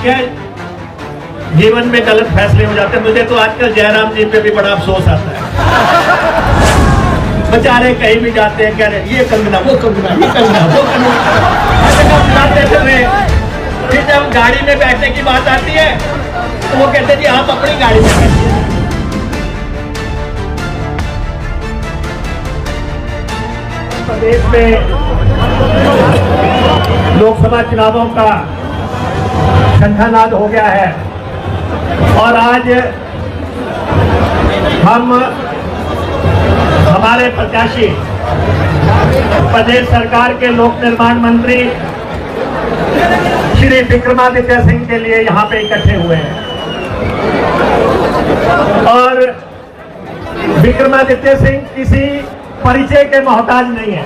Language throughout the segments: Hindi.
है जीवन में गलत फैसले हो जाते हैं। मुझे तो आजकल जयराम जी पे भी बड़ा अफसोस आता है। बेचारे कहीं भी जाते हैं कह रहे ये कंगना वो कंगना ये कंगना वो कंगना चल रहे। फिर जब गाड़ी में बैठने की बात आती है तो वो कहते जी आप अपनी गाड़ी में बैठिए। प्रदेश में लोकसभा चुनावों का शंखानाद हो गया है और आज हम हमारे प्रत्याशी प्रदेश सरकार के लोक निर्माण मंत्री श्री विक्रमादित्य सिंह के लिए यहाँ पे इकट्ठे हुए हैं और विक्रमादित्य सिंह किसी परिचय के मोहताज नहीं है।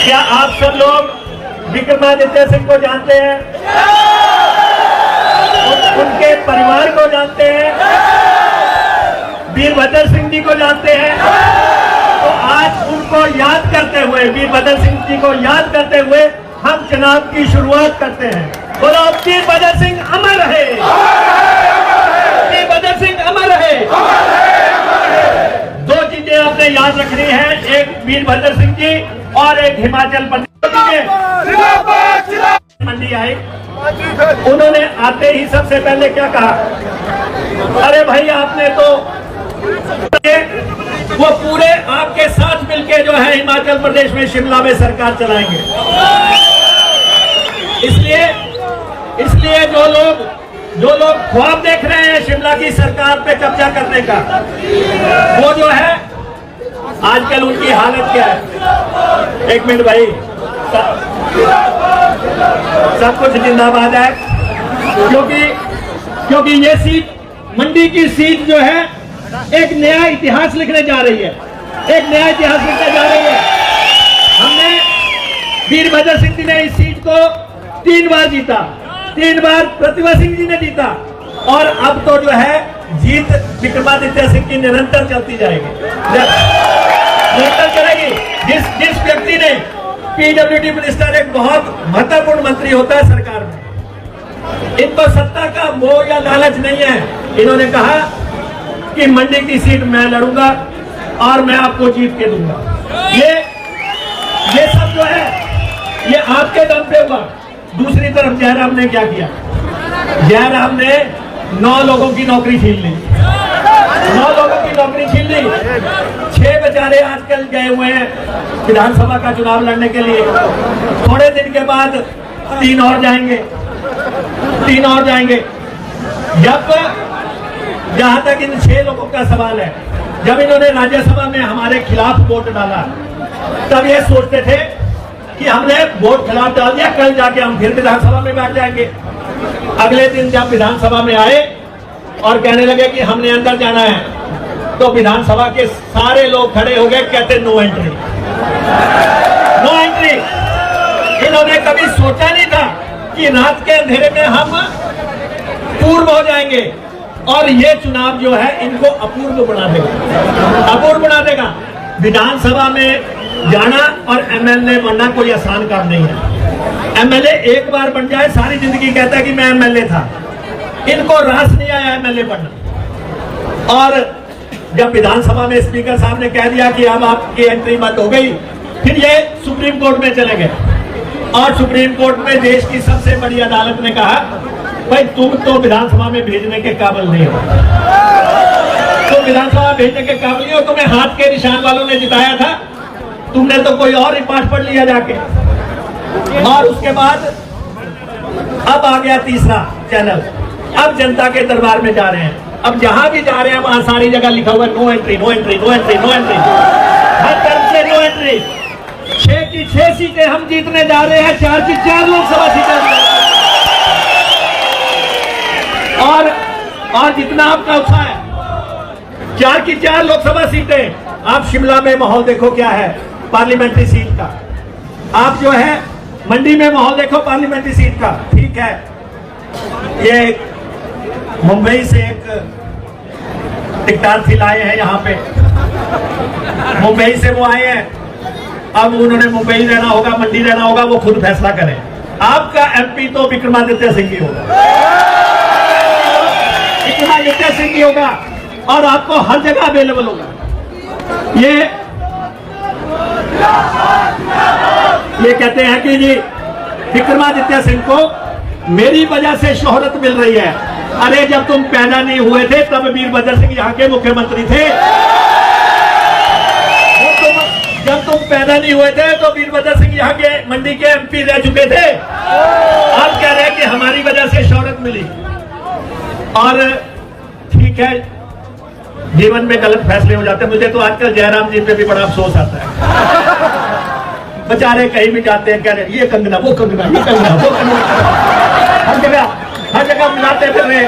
क्या आप सब लोग विक्रमादित्य सिंह को जानते हैं? उनके परिवार को जानते हैं? वीरभद्र सिंह जी को जानते हैं? तो आज उनको याद करते हुए, वीरभद्र सिंह जी को याद करते हुए हम चुनाव की शुरुआत करते हैं। बोलो वीरभद्र सिंह अमर रहे, वीरभद्र सिंह अमर रहे। दो चीजें आपने याद रखनी है, एक वीरभद्र सिंह जी और एक हिमाचल प्रदेश मंडी आई। उन्होंने आते ही सबसे पहले क्या कहा, अरे भाई आपने तो वो पूरे आपके साथ मिलके जो है हिमाचल प्रदेश में शिमला में सरकार चलाएंगे। इसलिए जो लोग ख्वाब देख रहे हैं शिमला की सरकार पे कब्जा करने का, वो जो है आजकल उनकी हालत क्या है। एक मिनट भाई, सब कुछ जिंदाबाद है क्योंकि ये सीट, मंडी की सीट जो है एक नया इतिहास लिखने जा रही है, एक नया इतिहास लिखने जा रही है। हमने वीरभद्र सिंह जी ने इस सीट को 3 बार जीता, 3 बार प्रतिभा सिंह जी ने जीता और अब तो जो है जीत विक्रमादित्य सिंह की निरंतर चलती जाएगी, निरंतर चलेगी। जिस व्यक्ति ने पीडब्ल्यूडी मिनिस्टर एक बहुत महत्वपूर्ण मंत्री होता है सरकार में, इनको सत्ता का मोह या लालच नहीं है। इन्होंने कहा कि मंडी की सीट मैं लड़ूंगा और मैं आपको जीत के दूंगा। ये सब जो है ये आपके दम पे हुआ। दूसरी तरफ जयराम ने क्या किया, जयराम ने 9 लोगों की नौकरी छीन ली, 9 लोगों की नौकरी छीन ली। 6 बेचारे आजकल गए हुए हैं विधानसभा का चुनाव लड़ने के लिए। थोड़े दिन के बाद 3 और जाएंगे, 3 और जाएंगे। जहां तक इन 6 लोगों का सवाल है, जब इन्होंने राज्यसभा में हमारे खिलाफ वोट डाला तब ये सोचते थे कि हमने वोट खिलाफ डाल दिया, कल जाके हम फिर विधानसभा में बैठ जाएंगे। अगले दिन जब विधानसभा में आए और कहने लगे कि हमने अंदर जाना है, तो विधानसभा के सारे लोग खड़े हो गए, कहते नो एंट्री, नो एंट्री। इन्होंने कभी सोचा नहीं था कि रात के अंधेरे में हम पूर्व हो जाएंगे और ये चुनाव जो है इनको अपूर्व बना देगा, अपूर्व बना देगा। विधानसभा में जाना और एमएलए बनना कोई आसान काम नहीं है। एमएलए एक बार बन जाए सारी जिंदगी कहता है कि मैं एमएलए था। इनको रास नहीं आया एमएलए बनना। और जब विधानसभा में स्पीकर साहब ने कह दिया कि अब आपकी एंट्री बंद हो गई, फिर ये सुप्रीम कोर्ट में चले गए और सुप्रीम कोर्ट में देश की सबसे बड़ी अदालत ने कहा भाई तुम तो विधानसभा में भेजने के काबिल नहीं हो, तुम विधानसभा भेजने के काबिल नहीं हो, तुम्हें हाथ के निशान वालों ने जिताया था, तुमने तो कोई और ही पाठ पढ़ लिया जाके। और उसके बाद अब आ गया तीसरा चैनल, अब जनता के दरबार में जा रहे हैं। अब जहां भी जा रहे हैं वहां सारी जगह लिखा हुआ no entry, no entry, no entry, no entry, हर तरफ से नो एंट्री। 6 की 6 सीटें हम जीतने जा रहे हैं, 4 की 4 लोकसभा सीटें। और जितना आपका उत्साह है, 4 की 4 लोकसभा सीटें। आप शिमला में माहौल देखो क्या है पार्लियामेंट्री सीट का, आप जो है मंडी में माहौल देखो पार्लियामेंट्री सीट का। ठीक है, ये मुंबई से एक टिकटार्थी लाए हैं यहाँ पे, मुंबई से वो आए हैं अब उन्होंने मुंबई रहना होगा, मंडी रहना होगा, वो खुद फैसला करें। आपका एमपी तो विक्रमादित्य सिंह ही होगा, विक्रमादित्य सिंह ही होगा, और आपको हर जगह अवेलेबल होगा। ये कहते हैं कि जी विक्रमादित्य सिंह को मेरी वजह से शोहरत मिल रही है। अरे जब तुम पैदा नहीं हुए थे तब वीरभद्र सिंह यहाँ के मुख्यमंत्री थे। जब तुम पैदा नहीं हुए थे तो वीरभद्र सिंह यहाँ के मंडी के एमपी रह चुके थे। आप कह रहे हैं कि हमारी वजह से शोहरत मिली। और ठीक है, जीवन में गलत फैसले हो जाते हैं। मुझे तो आजकल जयराम जी पे भी बड़ा अफसोस आता है। बेचारे कहीं भी जाते हैं, कह रहे ये कंगना, वो कंगना, ये कंगना, वो कंगना, हर जगह मिलाते फिर रहे।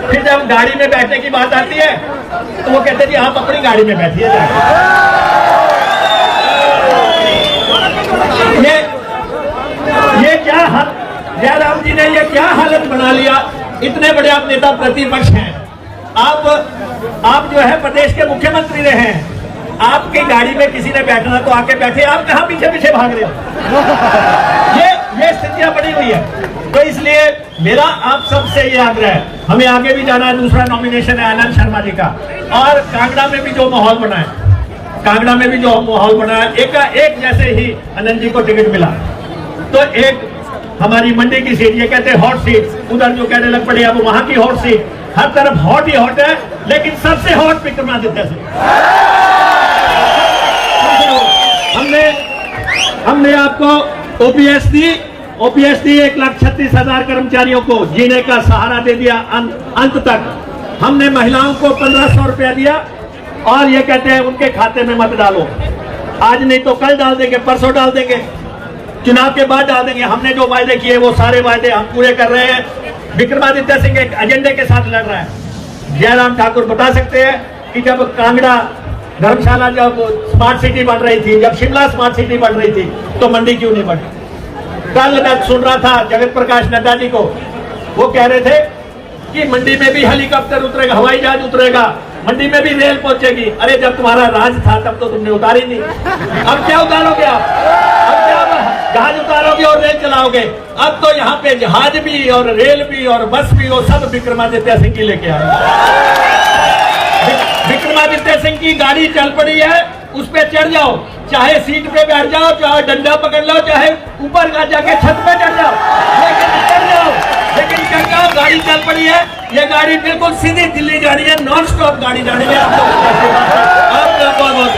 फिर जब गाड़ी में बैठने की बात आती है तो वो कहते हैं जी आप अपनी गाड़ी में बैठिए जाके। ये क्या हाल, जयराम जी ने ये क्या हालत बना लिया। इतने बड़े आप नेता प्रतिपक्ष हैं, आप जो है प्रदेश के मुख्यमंत्री रहे हैं, आपकी गाड़ी में किसी ने बैठना तो आके बैठे, आप कहां पीछे पीछे भाग रहे हो। ये स्थितियां बनी हुई है। तो इसलिए मेरा आप सबसे ये आग्रह है, हमें आगे भी जाना है। दूसरा नॉमिनेशन है आनंद शर्मा जी का, और कांगड़ा में भी जो माहौल बना है, कांगड़ा में भी जो माहौल बना है, एक जैसे ही आनंद जी को टिकट मिला तो एक हमारी मंडी की सीट, ये कहते हैं हॉट सीट, उधर जो कहने लग पड़े अब वहां की हॉट सीट, हर तरफ हॉट ही हॉट है, लेकिन सबसे हॉट विक्रमादित्य सिंह। हमने आपको ओपीएस दी, 1,36,000 कर्मचारियों को जीने का सहारा दे दिया अंत तक। हमने महिलाओं को 1,500 रुपया दिया, और ये कहते हैं उनके खाते में मत डालो, आज नहीं तो कल डाल देंगे, परसों डाल देंगे, चुनाव के बाद डाल देंगे। हमने जो वायदे किए वो सारे वायदे हम पूरे कर रहे हैं। विक्रमादित्य सिंह एक एजेंडे के साथ लड़ रहा है। जयराम ठाकुर बता सकते हैं कि जब कांगड़ा धर्मशाला जब स्मार्ट सिटी बन रही थी, जब शिमला स्मार्ट सिटी बन रही थी, तो मंडी क्यों नहीं बनी। कल मैं सुन रहा था जगत प्रकाश नड्डा जी को, वो कह रहे थे कि मंडी में भी हेलीकॉप्टर उतरेगा, हवाई जहाज उतरेगा, मंडी में भी रेल पहुंचेगी। अरे जब तुम्हारा राज था तब तो तुमने उतारी नहीं, अब क्या उतारोगे आप? अब क्या जहाज उतारोगे और रेल चलाओगे? अब तो यहाँ पे जहाज भी और रेल भी और बस भी, वो सब विक्रमादित्य सिंह की लेके आए। विक्रमादित्य सिंह की गाड़ी चल पड़ी है, उस पे चढ़ जाओ, चाहे सीट पे बैठ जाओ, चाहे डंडा पकड़ लो, चाहे ऊपर जाके छत पे चढ़ जाओ, लेकिन चढ़ जाओ, लेकिन चढ़ जाओ। गाड़ी चल पड़ी है, ये गाड़ी बिल्कुल सीधी दिल्ली जा रही है, नॉन स्टॉप गाड़ी जा रही है। आपको बहुत बहुत